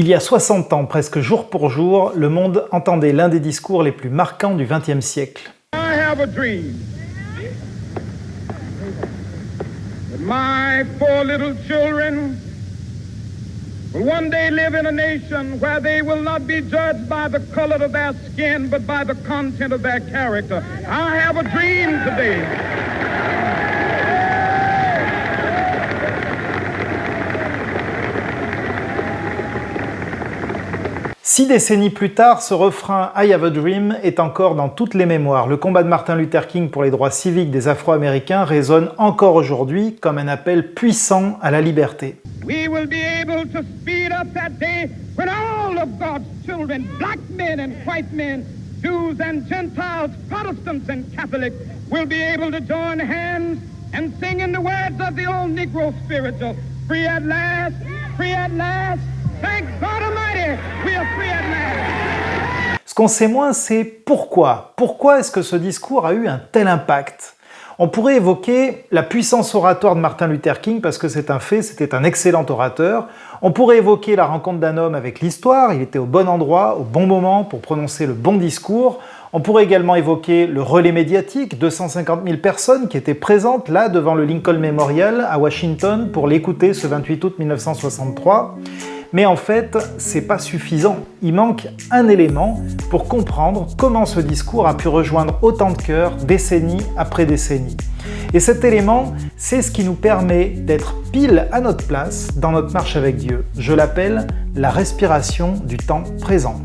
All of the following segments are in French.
Il y a 60 ans, presque jour pour jour, le monde entendait l'un des discours les plus marquants du XXe siècle. I have a dream that my 4 little children will one day live in a nation where they will not be judged by the color of their skin, but by the content of their character. I have a dream today. 6 décennies plus tard, ce refrain « I have a dream » est encore dans toutes les mémoires. Le combat de Martin Luther King pour les droits civiques des Afro-Américains résonne encore aujourd'hui comme un appel puissant à la liberté. We will be able to speed up that day when all of God's children, black men and white men, Jews and Gentiles, Protestants and Catholics, will be able to join hands and sing in the words of the old Negro spiritual, free at last, thank God Almighty, we are free at last. Ce qu'on sait moins, c'est pourquoi. Pourquoi est-ce que ce discours a eu un tel impact ? On pourrait évoquer la puissance oratoire de Martin Luther King parce que c'est un fait, c'était un excellent orateur. On pourrait évoquer la rencontre d'un homme avec l'histoire, il était au bon endroit, au bon moment pour prononcer le bon discours. On pourrait également évoquer le relais médiatique, 250 000 personnes qui étaient présentes là devant le Lincoln Memorial à Washington pour l'écouter ce 28 août 1963. Mais en fait, c'est pas suffisant. Il manque un élément pour comprendre comment ce discours a pu rejoindre autant de cœurs, décennie après décennie. Et cet élément, c'est ce qui nous permet d'être pile à notre place dans notre marche avec Dieu. Je l'appelle la respiration du temps présent.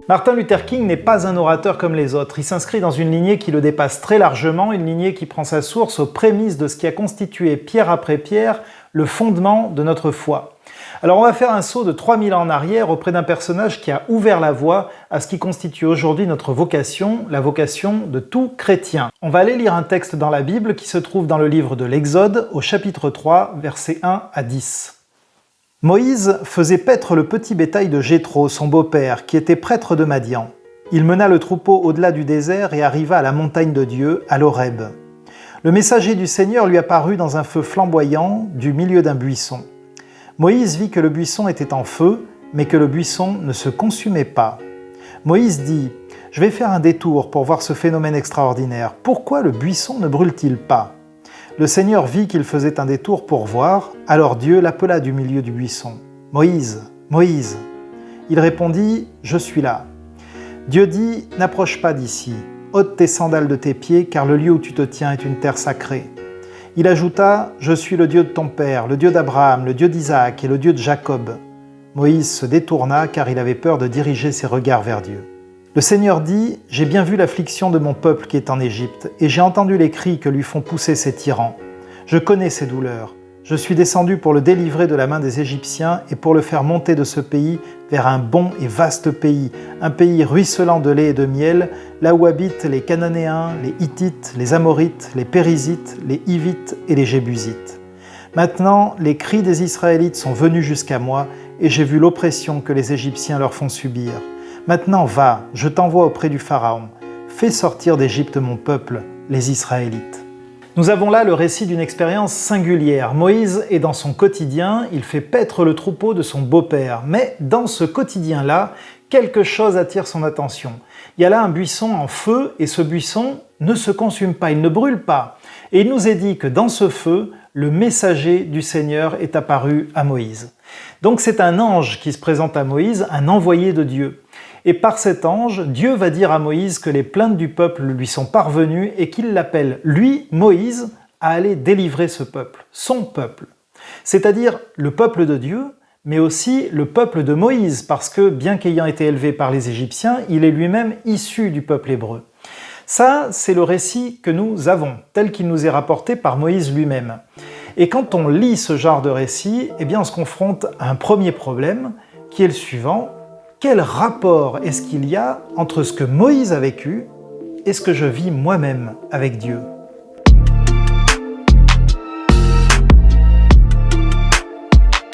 Martin Luther King n'est pas un orateur comme les autres. Il s'inscrit dans une lignée qui le dépasse très largement, une lignée qui prend sa source aux prémices de ce qui a constitué pierre après pierre le fondement de notre foi. Alors on va faire un saut de 3000 ans en arrière auprès d'un personnage qui a ouvert la voie à ce qui constitue aujourd'hui notre vocation, la vocation de tout chrétien. On va aller lire un texte dans la Bible qui se trouve dans le livre de l'Exode au chapitre 3, versets 1 à 10. Moïse faisait paître le petit bétail de Jéthro, son beau-père, qui était prêtre de Madian. Il mena le troupeau au-delà du désert et arriva à la montagne de Dieu, à l'Horeb. Le messager du Seigneur lui apparut dans un feu flamboyant du milieu d'un buisson. Moïse vit que le buisson était en feu, mais que le buisson ne se consumait pas. Moïse dit « Je vais faire un détour pour voir ce phénomène extraordinaire. Pourquoi le buisson ne brûle-t-il pas ?» Le Seigneur vit qu'il faisait un détour pour voir, alors Dieu l'appela du milieu du buisson. « Moïse, Moïse !» Il répondit « Je suis là ». Dieu dit « N'approche pas d'ici, ôte tes sandales de tes pieds, car le lieu où tu te tiens est une terre sacrée. » Il ajouta « Je suis le Dieu de ton père, le Dieu d'Abraham, le Dieu d'Isaac et le Dieu de Jacob. » Moïse se détourna car il avait peur de diriger ses regards vers Dieu. Le Seigneur dit « J'ai bien vu l'affliction de mon peuple qui est en Égypte, et j'ai entendu les cris que lui font pousser ses tyrans. Je connais ses douleurs. Je suis descendu pour le délivrer de la main des Égyptiens et pour le faire monter de ce pays vers un bon et vaste pays, un pays ruisselant de lait et de miel, là où habitent les Cananéens, les Hittites, les Amorites, les Périsites, les Hivites et les Jébusites. Maintenant, les cris des Israélites sont venus jusqu'à moi, et j'ai vu l'oppression que les Égyptiens leur font subir. Maintenant va, je t'envoie auprès du Pharaon. Fais sortir d'Égypte mon peuple, les Israélites. » Nous avons là le récit d'une expérience singulière. Moïse est dans son quotidien, il fait paître le troupeau de son beau-père. Mais dans ce quotidien-là, quelque chose attire son attention. Il y a là un buisson en feu et ce buisson ne se consume pas, il ne brûle pas. Et il nous est dit que dans ce feu, le messager du Seigneur est apparu à Moïse. Donc c'est un ange qui se présente à Moïse, un envoyé de Dieu. Et par cet ange, Dieu va dire à Moïse que les plaintes du peuple lui sont parvenues et qu'il l'appelle, lui, Moïse, à aller délivrer ce peuple, son peuple. C'est-à-dire le peuple de Dieu, mais aussi le peuple de Moïse, parce que bien qu'ayant été élevé par les Égyptiens, il est lui-même issu du peuple hébreu. Ça, c'est le récit que nous avons, tel qu'il nous est rapporté par Moïse lui-même. Et quand on lit ce genre de récit, eh bien on se confronte à un premier problème, qui est le suivant. Quel rapport est-ce qu'il y a entre ce que Moïse a vécu et ce que je vis moi-même avec Dieu ?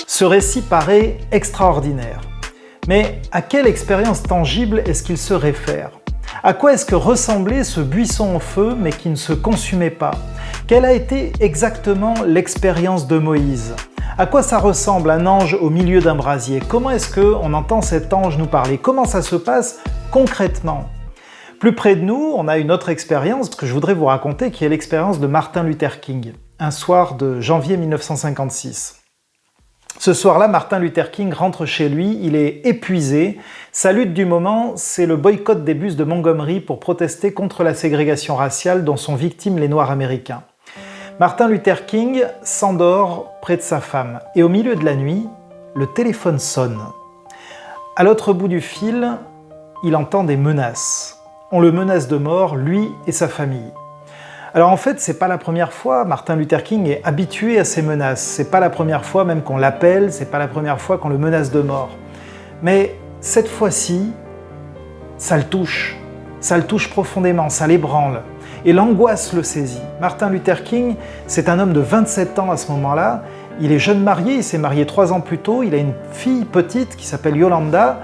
Ce récit paraît extraordinaire. Mais à quelle expérience tangible est-ce qu'il se réfère ? À quoi est-ce que ressemblait ce buisson en feu mais qui ne se consumait pas ? Quelle a été exactement l'expérience de Moïse? À quoi ça ressemble un ange au milieu d'un brasier? Comment est-ce qu'on entend cet ange nous parler? Comment ça se passe concrètement? Plus près de nous, on a une autre expérience que je voudrais vous raconter, qui est l'expérience de Martin Luther King, un soir de janvier 1956. Ce soir-là, Martin Luther King rentre chez lui, il est épuisé. Sa lutte du moment, c'est le boycott des bus de Montgomery pour protester contre la ségrégation raciale dont sont victimes les Noirs américains. Martin Luther King s'endort près de sa femme et au milieu de la nuit, le téléphone sonne. À l'autre bout du fil, il entend des menaces. On le menace de mort, lui et sa famille. Alors en fait, c'est pas la première fois, Martin Luther King est habitué à ces menaces. C'est pas la première fois même qu'on l'appelle, c'est pas la première fois qu'on le menace de mort. Mais cette fois-ci, ça le touche profondément, ça l'ébranle. Et l'angoisse le saisit. Martin Luther King, c'est un homme de 27 ans à ce moment-là. Il est jeune marié, il s'est marié 3 ans plus tôt, il a une fille petite qui s'appelle Yolanda,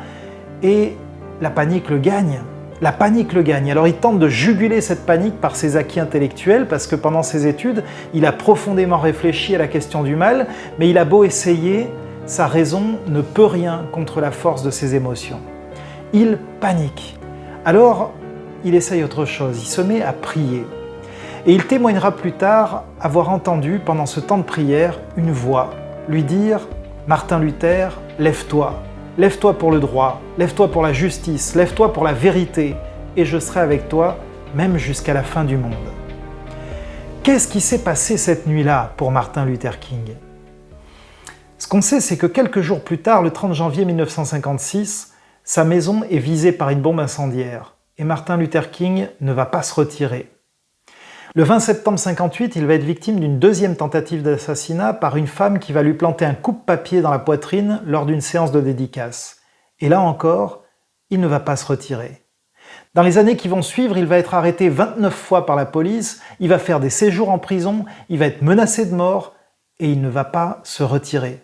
et la panique le gagne. La panique le gagne. Alors il tente de juguler cette panique par ses acquis intellectuels parce que pendant ses études, il a profondément réfléchi à la question du mal, mais il a beau essayer, sa raison ne peut rien contre la force de ses émotions. Il panique. Alors il essaye autre chose, il se met à prier. Et il témoignera plus tard avoir entendu pendant ce temps de prière une voix lui dire « Martin Luther, lève-toi ». Lève-toi pour le droit, lève-toi pour la justice, lève-toi pour la vérité, et je serai avec toi même jusqu'à la fin du monde. Qu'est-ce qui s'est passé cette nuit-là pour Martin Luther King? Ce qu'on sait, c'est que quelques jours plus tard, le 30 janvier 1956, sa maison est visée par une bombe incendiaire, et Martin Luther King ne va pas se retirer. Le 20 septembre 1958, il va être victime d'une deuxième tentative d'assassinat par une femme qui va lui planter un coupe-papier dans la poitrine lors d'une séance de dédicace. Et là encore, il ne va pas se retirer. Dans les années qui vont suivre, il va être arrêté 29 fois par la police, il va faire des séjours en prison, il va être menacé de mort et il ne va pas se retirer.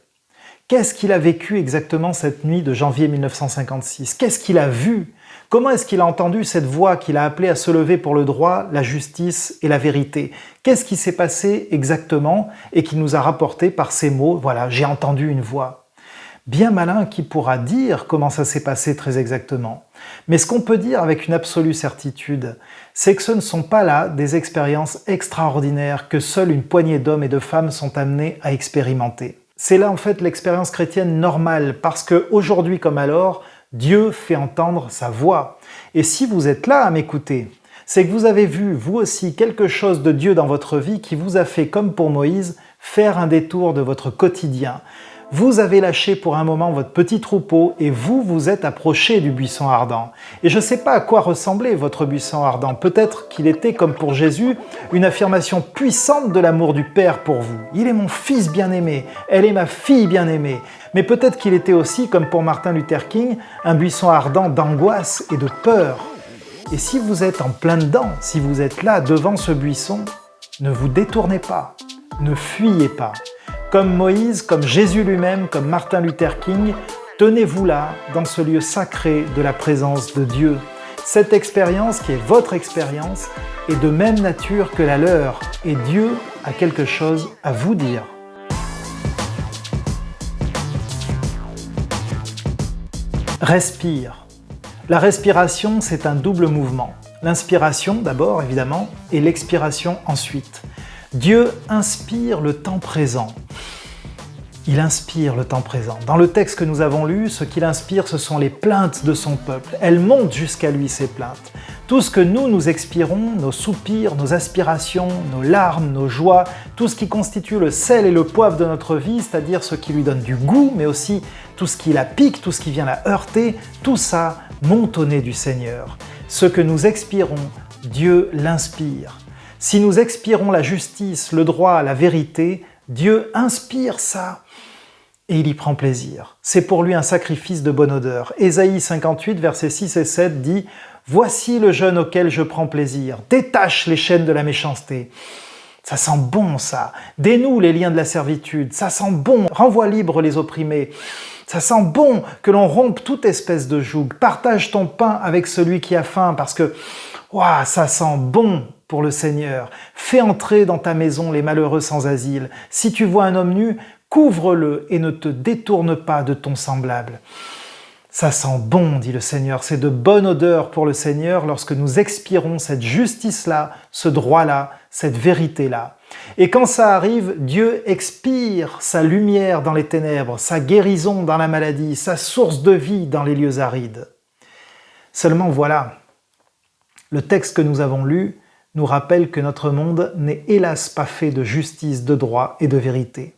Qu'est-ce qu'il a vécu exactement cette nuit de janvier 1956? Qu'est-ce qu'il a vu? Comment est-ce qu'il a entendu cette voix qui l'a appelé à se lever pour le droit, la justice et la vérité? Qu'est-ce qui s'est passé exactement et qui nous a rapporté par ces mots? Voilà, j'ai entendu une voix. Bien malin qui pourra dire comment ça s'est passé très exactement. Mais ce qu'on peut dire avec une absolue certitude, c'est que ce ne sont pas là des expériences extraordinaires que seule une poignée d'hommes et de femmes sont amenés à expérimenter. C'est là en fait l'expérience chrétienne normale, parce qu'aujourd'hui comme alors, Dieu fait entendre sa voix. Et si vous êtes là à m'écouter, c'est que vous avez vu, vous aussi, quelque chose de Dieu dans votre vie qui vous a fait, comme pour Moïse, faire un détour de votre quotidien. Vous avez lâché pour un moment votre petit troupeau et vous vous êtes approché du buisson ardent. Et je ne sais pas à quoi ressemblait votre buisson ardent. Peut-être qu'il était, comme pour Jésus, une affirmation puissante de l'amour du Père pour vous. Il est mon fils bien-aimé, elle est ma fille bien-aimée. Mais peut-être qu'il était aussi, comme pour Martin Luther King, un buisson ardent d'angoisse et de peur. Et si vous êtes en plein dedans, si vous êtes là devant ce buisson, ne vous détournez pas, ne fuyez pas. Comme Moïse, comme Jésus lui-même, comme Martin Luther King, tenez-vous là, dans ce lieu sacré de la présence de Dieu. Cette expérience, qui est votre expérience, est de même nature que la leur, et Dieu a quelque chose à vous dire. Respire. La respiration, c'est un double mouvement. L'inspiration d'abord, évidemment, et l'expiration ensuite. Dieu inspire le temps présent. Il inspire le temps présent. Dans le texte que nous avons lu, ce qu'il inspire, ce sont les plaintes de son peuple. Elles montent jusqu'à lui, ces plaintes. Tout ce que nous expirons, nos soupirs, nos aspirations, nos larmes, nos joies, tout ce qui constitue le sel et le poivre de notre vie, c'est-à-dire ce qui lui donne du goût, mais aussi tout ce qui la pique, tout ce qui vient la heurter, tout ça monte au nez du Seigneur. Ce que nous expirons, Dieu l'inspire. Si nous expirons la justice, le droit, la vérité, Dieu inspire ça et il y prend plaisir. C'est pour lui un sacrifice de bonne odeur. Ésaïe 58, versets 6 et 7 dit « Voici le jeûne auquel je prends plaisir, détache les chaînes de la méchanceté. » Ça sent bon ça. Dénoue les liens de la servitude. Ça sent bon. Renvoie libre les opprimés. Ça sent bon que l'on rompe toute espèce de joug. Partage ton pain avec celui qui a faim parce que Ouah, ça sent bon pour le Seigneur. Fais entrer dans ta maison les malheureux sans asile. Si tu vois un homme nu, couvre-le et ne te détourne pas de ton semblable. Ça sent bon, dit le Seigneur, c'est de bonne odeur pour le Seigneur lorsque nous expirons cette justice-là, ce droit-là, cette vérité-là. Et quand ça arrive, Dieu expire sa lumière dans les ténèbres, sa guérison dans la maladie, sa source de vie dans les lieux arides. Seulement voilà, le texte que nous avons lu nous rappelle que notre monde n'est hélas pas fait de justice, de droit et de vérité.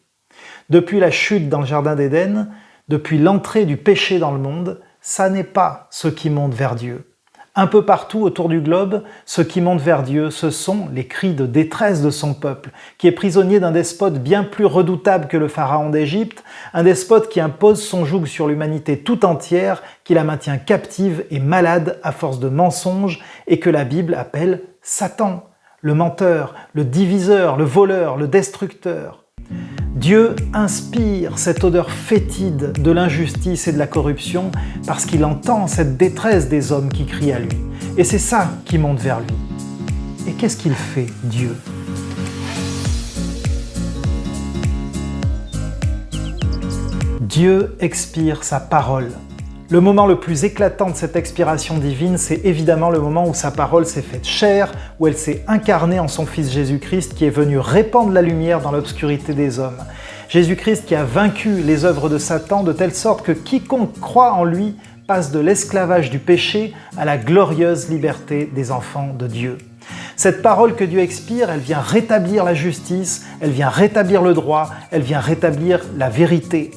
Depuis la chute dans le jardin d'Éden, depuis l'entrée du péché dans le monde, ça n'est pas ce qui monte vers Dieu. Un peu partout autour du globe, ce qui monte vers Dieu, ce sont les cris de détresse de son peuple, qui est prisonnier d'un despote bien plus redoutable que le pharaon d'Égypte, un despote qui impose son joug sur l'humanité tout entière, qui la maintient captive et malade à force de mensonges, et que la Bible appelle Satan, le menteur, le diviseur, le voleur, le destructeur. Dieu inspire cette odeur fétide de l'injustice et de la corruption parce qu'il entend cette détresse des hommes qui crient à lui. Et c'est ça qui monte vers lui. Et qu'est-ce qu'il fait, Dieu ? Dieu expire sa parole. Le moment le plus éclatant de cette expiration divine, c'est évidemment le moment où sa parole s'est faite chair, où elle s'est incarnée en son Fils Jésus-Christ qui est venu répandre la lumière dans l'obscurité des hommes. Jésus-Christ qui a vaincu les œuvres de Satan de telle sorte que quiconque croit en lui passe de l'esclavage du péché à la glorieuse liberté des enfants de Dieu. Cette parole que Dieu expire, elle vient rétablir la justice, elle vient rétablir le droit, elle vient rétablir la vérité.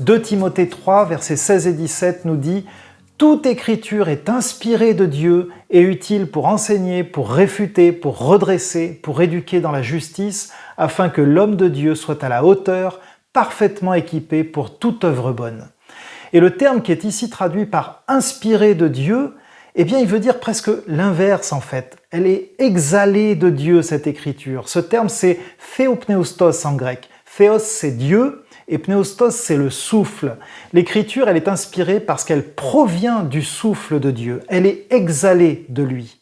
2 Timothée 3, versets 16 et 17 nous dit « Toute écriture est inspirée de Dieu et utile pour enseigner, pour réfuter, pour redresser, pour éduquer dans la justice, afin que l'homme de Dieu soit à la hauteur, parfaitement équipé pour toute œuvre bonne. » Et le terme qui est ici traduit par « inspiré de Dieu », eh bien, il veut dire presque l'inverse en fait. Elle est exhalée de Dieu, cette écriture. Ce terme, c'est « theopneustos » en grec. « Theos » c'est Dieu, et pneustos, c'est le souffle. L'écriture, elle est inspirée parce qu'elle provient du souffle de Dieu. Elle est exhalée de lui.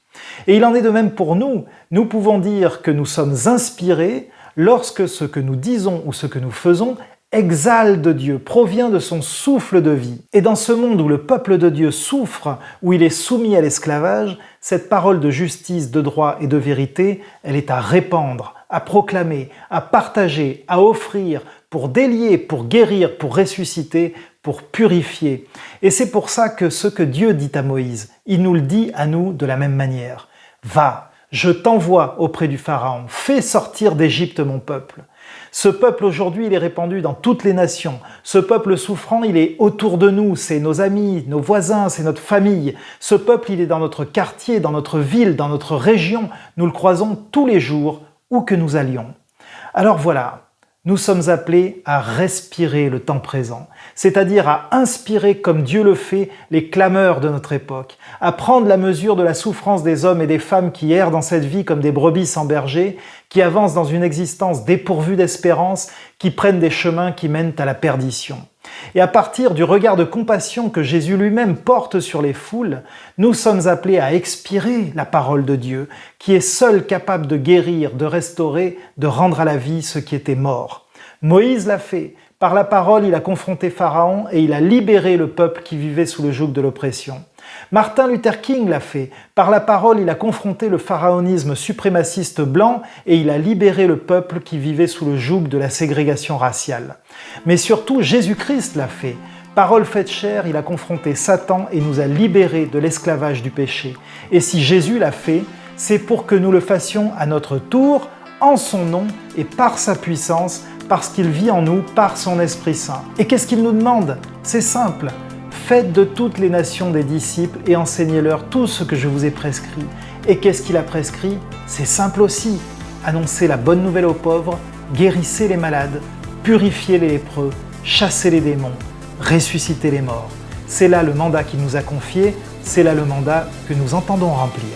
Et il en est de même pour nous. Nous pouvons dire que nous sommes inspirés lorsque ce que nous disons ou ce que nous faisons exhale de Dieu, provient de son souffle de vie. Et dans ce monde où le peuple de Dieu souffre, où il est soumis à l'esclavage, cette parole de justice, de droit et de vérité, elle est à répandre, à proclamer, à partager, à offrir, pour délier, pour guérir, pour ressusciter, pour purifier. Et c'est pour ça que ce que Dieu dit à Moïse, il nous le dit à nous de la même manière. « Va, je t'envoie auprès du Pharaon, fais sortir d'Égypte mon peuple. » Ce peuple aujourd'hui, il est répandu dans toutes les nations. Ce peuple souffrant, il est autour de nous, c'est nos amis, nos voisins, c'est notre famille. Ce peuple, il est dans notre quartier, dans notre ville, dans notre région. Nous le croisons tous les jours, où que nous allions. Alors voilà, nous sommes appelés à respirer le temps présent, c'est-à-dire à inspirer comme Dieu le fait les clameurs de notre époque, à prendre la mesure de la souffrance des hommes et des femmes qui errent dans cette vie comme des brebis sans berger, qui avancent dans une existence dépourvue d'espérance, qui prennent des chemins qui mènent à la perdition. Et à partir du regard de compassion que Jésus lui-même porte sur les foules, nous sommes appelés à expirer la parole de Dieu, qui est seul capable de guérir, de restaurer, de rendre à la vie ce qui était mort. Moïse l'a fait. Par la parole, il a confronté Pharaon et il a libéré le peuple qui vivait sous le joug de l'oppression. Martin Luther King l'a fait. Par la parole, il a confronté le pharaonisme suprémaciste blanc et il a libéré le peuple qui vivait sous le joug de la ségrégation raciale. Mais surtout, Jésus-Christ l'a fait. Parole faite chair, il a confronté Satan et nous a libérés de l'esclavage du péché. Et si Jésus l'a fait, c'est pour que nous le fassions à notre tour, en son nom et par sa puissance, parce qu'il vit en nous par son Esprit Saint. Et qu'est-ce qu'il nous demande? C'est simple. Faites de toutes les nations des disciples et enseignez-leur tout ce que je vous ai prescrit. Et qu'est-ce qu'il a prescrit? C'est simple aussi. Annoncez la bonne nouvelle aux pauvres, guérissez les malades, purifiez les lépreux, chassez les démons, ressuscitez les morts. C'est là le mandat qu'il nous a confié, c'est là le mandat que nous entendons remplir.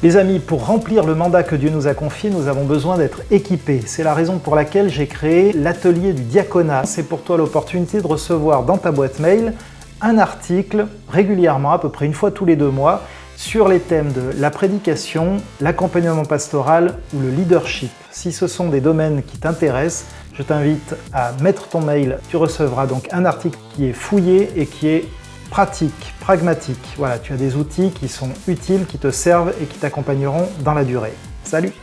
Les amis, pour remplir le mandat que Dieu nous a confié, nous avons besoin d'être équipés. C'est la raison pour laquelle j'ai créé l'atelier du diaconat. C'est pour toi l'opportunité de recevoir dans ta boîte mail un article régulièrement, à peu près une fois tous les 2 mois, sur les thèmes de la prédication, l'accompagnement pastoral ou le leadership. Si ce sont des domaines qui t'intéressent, je t'invite à mettre ton mail. Tu recevras donc un article qui est fouillé et qui est pratique, pragmatique. Voilà, tu as des outils qui sont utiles, qui te servent et qui t'accompagneront dans la durée. Salut!